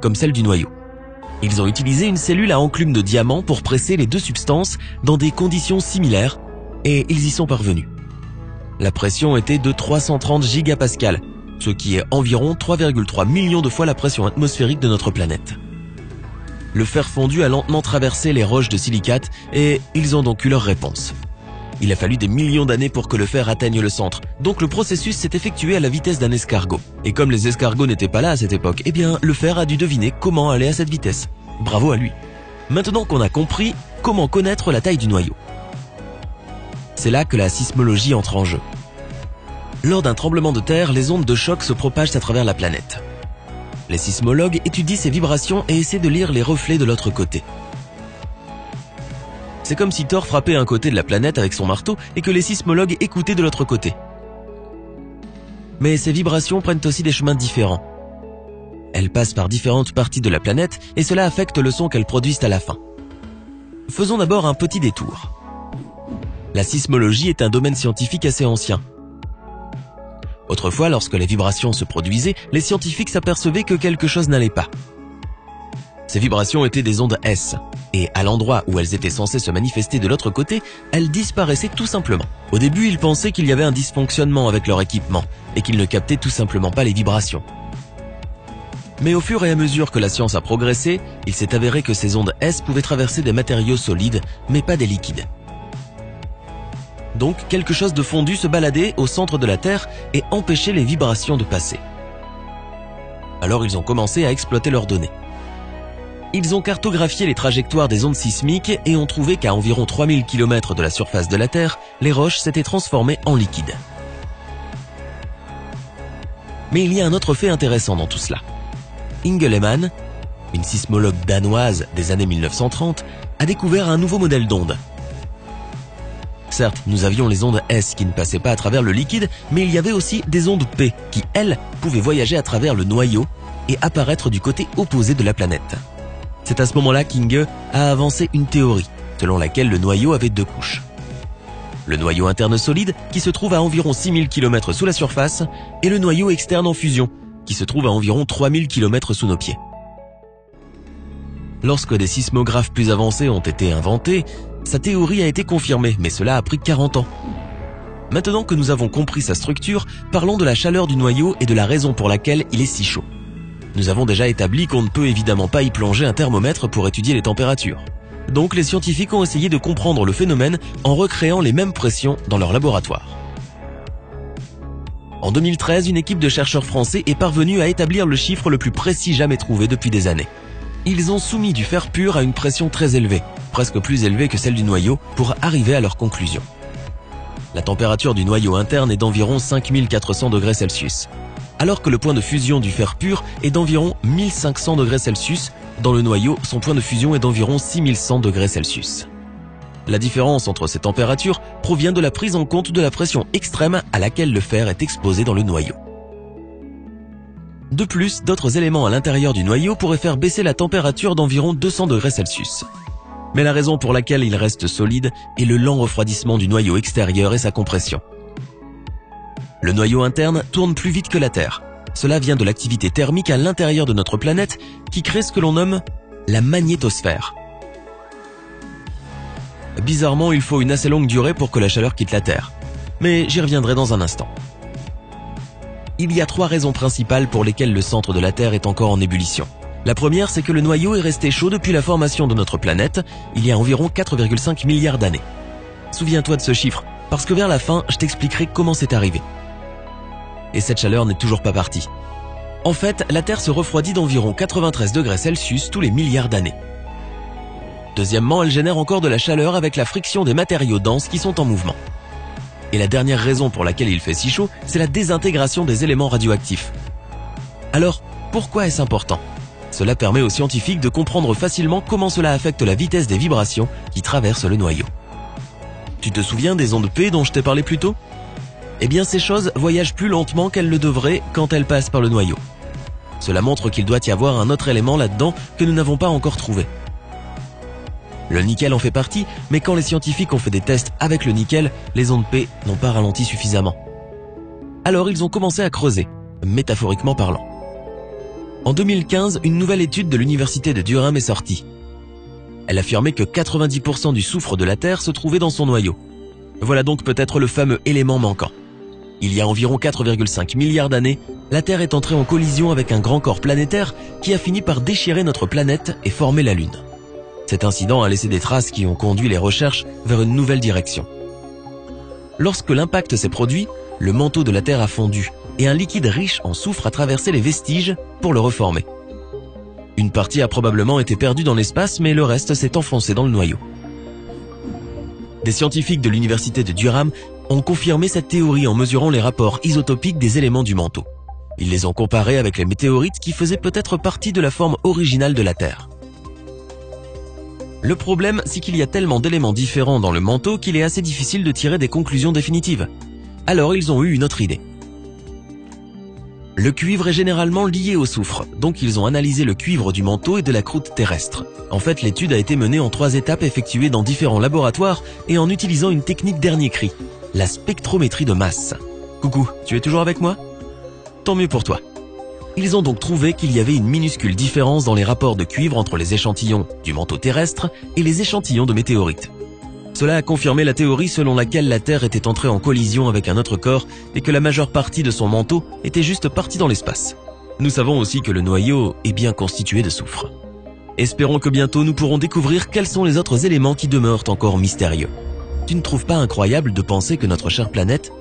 comme celle du noyau. Ils ont utilisé une cellule à enclume de diamant pour presser les deux substances dans des conditions similaires et ils y sont parvenus. La pression était de 330 gigapascales, ce qui est environ 3,3 millions de fois la pression atmosphérique de notre planète. Le fer fondu a lentement traversé les roches de silicate et ils ont donc eu leur réponse. Il a fallu des millions d'années pour que le fer atteigne le centre, donc le processus s'est effectué à la vitesse d'un escargot. Et comme les escargots n'étaient pas là à cette époque, eh bien le fer a dû deviner comment aller à cette vitesse. Bravo à lui. Maintenant qu'on a compris, comment connaître la taille du noyau? C'est là que la sismologie entre en jeu. Lors d'un tremblement de terre, les ondes de choc se propagent à travers la planète. Les sismologues étudient ces vibrations et essaient de lire les reflets de l'autre côté. C'est comme si Thor frappait un côté de la planète avec son marteau et que les sismologues écoutaient de l'autre côté. Mais ces vibrations prennent aussi des chemins différents. Elles passent par différentes parties de la planète et cela affecte le son qu'elles produisent à la fin. Faisons d'abord un petit détour. La sismologie est un domaine scientifique assez ancien. Autrefois, lorsque les vibrations se produisaient, les scientifiques s'apercevaient que quelque chose n'allait pas. Ces vibrations étaient des ondes S, et à l'endroit où elles étaient censées se manifester de l'autre côté, elles disparaissaient tout simplement. Au début, ils pensaient qu'il y avait un dysfonctionnement avec leur équipement, et qu'ils ne captaient tout simplement pas les vibrations. Mais au fur et à mesure que la science a progressé, il s'est avéré que ces ondes S pouvaient traverser des matériaux solides, mais pas des liquides. Donc, quelque chose de fondu se baladait au centre de la Terre et empêchait les vibrations de passer. Alors ils ont commencé à exploiter leurs données. Ils ont cartographié les trajectoires des ondes sismiques et ont trouvé qu'à environ 3000 km de la surface de la Terre, les roches s'étaient transformées en liquide. Mais il y a un autre fait intéressant dans tout cela. Inge Lehmann, une sismologue danoise des années 1930, a découvert un nouveau modèle d'onde. Certes, nous avions les ondes S qui ne passaient pas à travers le liquide, mais il y avait aussi des ondes P qui, elles, pouvaient voyager à travers le noyau et apparaître du côté opposé de la planète. C'est à ce moment-là qu'Inge a avancé une théorie, selon laquelle le noyau avait deux couches. Le noyau interne solide, qui se trouve à environ 6000 km sous la surface, et le noyau externe en fusion, qui se trouve à environ 3000 km sous nos pieds. Lorsque des sismographes plus avancés ont été inventés, sa théorie a été confirmée, mais cela a pris 40 ans. Maintenant que nous avons compris sa structure, parlons de la chaleur du noyau et de la raison pour laquelle il est si chaud. Nous avons déjà établi qu'on ne peut évidemment pas y plonger un thermomètre pour étudier les températures. Donc les scientifiques ont essayé de comprendre le phénomène en recréant les mêmes pressions dans leur laboratoire. En 2013, une équipe de chercheurs français est parvenue à établir le chiffre le plus précis jamais trouvé depuis des années. Ils ont soumis du fer pur à une pression très élevée, presque plus élevée que celle du noyau, pour arriver à leur conclusion. La température du noyau interne est d'environ 5400 degrés Celsius, alors que le point de fusion du fer pur est d'environ 1500 degrés Celsius. Dans le noyau, son point de fusion est d'environ 6100 degrés Celsius. La différence entre ces températures provient de la prise en compte de la pression extrême à laquelle le fer est exposé dans le noyau. De plus, d'autres éléments à l'intérieur du noyau pourraient faire baisser la température d'environ 200 degrés Celsius. Mais la raison pour laquelle il reste solide est le lent refroidissement du noyau extérieur et sa compression. Le noyau interne tourne plus vite que la Terre. Cela vient de l'activité thermique à l'intérieur de notre planète qui crée ce que l'on nomme la magnétosphère. Bizarrement, il faut une assez longue durée pour que la chaleur quitte la Terre. Mais j'y reviendrai dans un instant. Il y a 3 raisons principales pour lesquelles le centre de la Terre est encore en ébullition. La première, c'est que le noyau est resté chaud depuis la formation de notre planète, il y a environ 4,5 milliards d'années. Souviens-toi de ce chiffre, parce que vers la fin, je t'expliquerai comment c'est arrivé. Et cette chaleur n'est toujours pas partie. En fait, la Terre se refroidit d'environ 93 degrés Celsius tous les milliards d'années. Deuxièmement, elle génère encore de la chaleur avec la friction des matériaux denses qui sont en mouvement. Et la dernière raison pour laquelle il fait si chaud, c'est la désintégration des éléments radioactifs. Alors, pourquoi est-ce important ? Cela permet aux scientifiques de comprendre facilement comment cela affecte la vitesse des vibrations qui traversent le noyau. Tu te souviens des ondes P dont je t'ai parlé plus tôt ? Eh bien, ces choses voyagent plus lentement qu'elles le devraient quand elles passent par le noyau. Cela montre qu'il doit y avoir un autre élément là-dedans que nous n'avons pas encore trouvé. Le nickel en fait partie, mais quand les scientifiques ont fait des tests avec le nickel, les ondes P n'ont pas ralenti suffisamment. Alors ils ont commencé à creuser, métaphoriquement parlant. En 2015, une nouvelle étude de l'université de Durham est sortie. Elle affirmait que 90% du soufre de la Terre se trouvait dans son noyau. Voilà donc peut-être le fameux élément manquant. Il y a environ 4,5 milliards d'années, la Terre est entrée en collision avec un grand corps planétaire qui a fini par déchirer notre planète et former la Lune. Cet incident a laissé des traces qui ont conduit les recherches vers une nouvelle direction. Lorsque l'impact s'est produit, le manteau de la Terre a fondu et un liquide riche en soufre a traversé les vestiges pour le reformer. Une partie a probablement été perdue dans l'espace, mais le reste s'est enfoncé dans le noyau. Des scientifiques de l'université de Durham ont confirmé cette théorie en mesurant les rapports isotopiques des éléments du manteau. Ils les ont comparés avec les météorites qui faisaient peut-être partie de la forme originale de la Terre. Le problème, c'est qu'il y a tellement d'éléments différents dans le manteau qu'il est assez difficile de tirer des conclusions définitives. Alors ils ont eu une autre idée. Le cuivre est généralement lié au soufre, donc ils ont analysé le cuivre du manteau et de la croûte terrestre. En fait, l'étude a été menée en 3 étapes effectuées dans différents laboratoires et en utilisant une technique dernier cri, la spectrométrie de masse. Coucou, tu es toujours avec moi? Tant mieux pour toi. Ils ont donc trouvé qu'il y avait une minuscule différence dans les rapports de cuivre entre les échantillons du manteau terrestre et les échantillons de météorites. Cela a confirmé la théorie selon laquelle la Terre était entrée en collision avec un autre corps et que la majeure partie de son manteau était juste partie dans l'espace. Nous savons aussi que le noyau est bien constitué de soufre. Espérons que bientôt nous pourrons découvrir quels sont les autres éléments qui demeurent encore mystérieux. Tu ne trouves pas incroyable de penser que notre chère planète